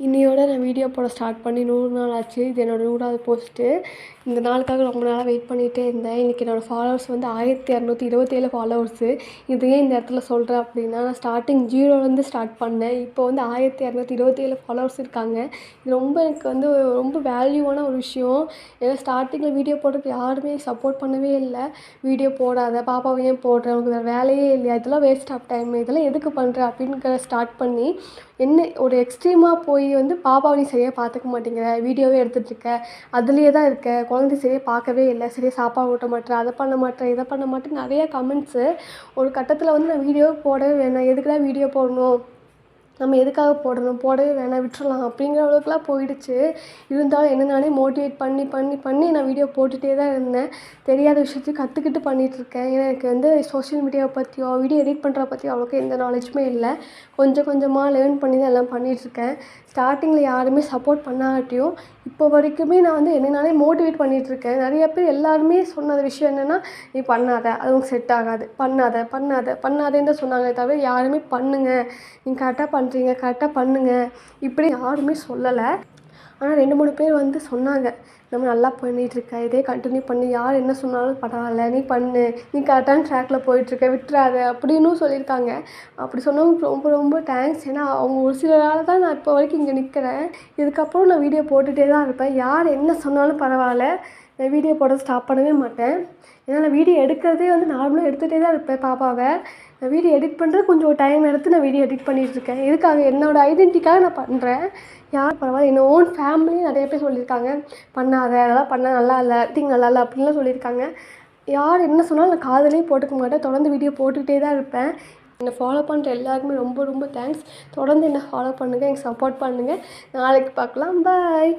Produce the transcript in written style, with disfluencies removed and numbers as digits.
இன்னையோட நான் வீடியோ போட ஸ்டார்ட் பண்ணி 100 நாள் ஆச்சு. இது என்னோடய 100வது போஸ்ட்டு. இந்த நாளுக்காக ரொம்ப நாளாக வெயிட் பண்ணிகிட்டே இருந்தேன். இன்றைக்கி என்னோடய ஃபாலோவர்ஸ் வந்து 1627 ஃபாலோவர்ஸு. இது ஏன் இந்த இடத்துல சொல்கிறேன் அப்படின்னா, நான் ஸ்டார்டிங் 0லேருந்து ஸ்டார்ட் பண்ணேன். இப்போ வந்து 1627 ஃபாலோவர்ஸ் இருக்காங்க. இது எனக்கு வந்து ரொம்ப வேல்யூவான ஒரு விஷயம். ஏன்னா ஸ்டார்டிங்கில் வீடியோ போடுறதுக்கு யாருமே சப்போர்ட் பண்ணவே இல்லை. வீடியோ போடாத, பாப்பாவை ஏன் போடுற, உனக்கு வேறு வேலையே இல்லையா, இதெல்லாம் வேஸ்ட் ஆஃப் டைம், இதெல்லாம் எதுக்கு பண்ணுற அப்படின்னு ஸ்டார்ட் பண்ணி ஒரு எக்ஸ்ட்ரீமாக போய் வந்து பாப்பாவை நீ சரியாக பார்த்துக்க மாட்டேங்கிற, வீடியோவே எடுத்துகிட்ருக்க, அதுலேயே தான் இருக்க, குழந்தைய சரியாக பார்க்கவே இல்லை, சரியாக சாப்பாடு ஊட்ட மாட்டேற, அதை பண்ண மாட்டேற, இதை பண்ண மாட்டேன்னு நிறையா கமெண்ட்ஸு. ஒரு கட்டத்தில் வந்து நான் வீடியோவே போடவே வேணாம், எதுக்குடா வீடியோ போடணும், நம்ம எதுக்காக போடணும், போடவே வேணாம், விட்டுறலாம் அப்படிங்கிற அளவுக்குலாம் போயிடுச்சு. இருந்தாலும் என்ன நானே மோட்டிவேட் பண்ணி பண்ணி பண்ணி நான் வீடியோ போட்டுகிட்டே தான் இருந்தேன். தெரியாத விஷயத்தையும் கற்றுக்கிட்டு பண்ணிகிட்ருக்கேன். ஏன்னா எனக்கு வந்து சோஷியல் மீடியாவை பற்றியோ வீடியோ எடிட் பண்ணுறத பற்றியோ அவ்வளோக்கா எந்த நாலேஜுமே இல்லை. கொஞ்சம் கொஞ்சமாக லேர்ன் பண்ணி தான் எல்லாம் பண்ணிகிட்ருக்கேன். ஸ்டார்டிங்கில் யாருமே சப்போர்ட் பண்ணாட்டியும் இப்போ வரைக்குமே நான் வந்து என்ன நானே மோட்டிவேட் பண்ணிகிட்ருக்கேன். நிறைய பேர் எல்லாருமே சொன்ன விஷயம் என்னென்னா, நீ பண்ணாத, அது உனக்கு செட் ஆகாது, பண்ணாத பண்ணாத பண்ணாதேன்னு தான் சொன்னாங்களே தவிர யாருமே பண்ணுங்கள், நீங்கள் கரெக்டாக பண்ணுறீங்க, கரெக்டாக பண்ணுங்கள் இப்படி யாருமே சொல்லலை. ஆனால் 2, 3 பேர் வந்து சொன்னாங்க, நம்ம நல்லா பண்ணிகிட்ருக்க, இதே கண்டினியூ பண்ணி, யார் என்ன சொன்னாலும் பரவாயில்ல, நீ பண்ணு, நீ கரெக்டான ட்ராக்ல போயிட்டுருக்க, விட்டுறாத அப்படின்னும் சொல்லியிருக்காங்க. அப்படி சொன்னவங்களுக்கு ரொம்ப ரொம்ப தேங்க்ஸ். ஏன்னா அவங்க ஒரு சிலரால் தான் நான் இப்போ வரைக்கும் இங்கே நிற்கிறேன். இதுக்கப்புறம் நான் வீடியோ போட்டுகிட்டே தான் இருப்பேன். யார் என்ன சொன்னாலும் பரவாயில்ல, நான் வீடியோ போட ஸ்டாப் பண்ணவே மாட்டேன். ஏன்னா நான் வீடியோ எடுக்கிறதே வந்து நார்மலாக எடுத்துகிட்டே தான் இருப்பேன் பாப்பாவை. நான் வீடியோ எடிட் பண்ணுறது கொஞ்சம் டைம் எடுத்து நான் வீடியோ எடிட் பண்ணிகிட்ருக்கேன். இதுக்காக என்னோடய ஐடென்டிட்டிக்காக நான் பண்ணுறேன். யார் பரவாயில்ல, என்னோட ஓன் ஃபேமிலியும் நிறைய பேர் சொல்லியிருக்காங்க, பண்ணாத, அதெல்லாம் பண்ணால் நல்லா இல்லை, ஆக்டிங் நல்லா இல்லை அப்படின்லாம் சொல்லியிருக்காங்க. யார் என்ன சொன்னாலும் நான் காதுலேயே போட்டுக்க மாட்டேன். தொடர்ந்து வீடியோ போட்டுக்கிட்டே தான் இருப்பேன். என்னை ஃபாலோ பண்ணுற எல்லாருக்குமே ரொம்ப ரொம்ப தேங்க்ஸ். தொடர்ந்து என்னை ஃபாலோ பண்ணுங்கள், எனக்கு சப்போர்ட் பண்ணுங்கள். நாளைக்கு பார்க்கலாம். பாய்.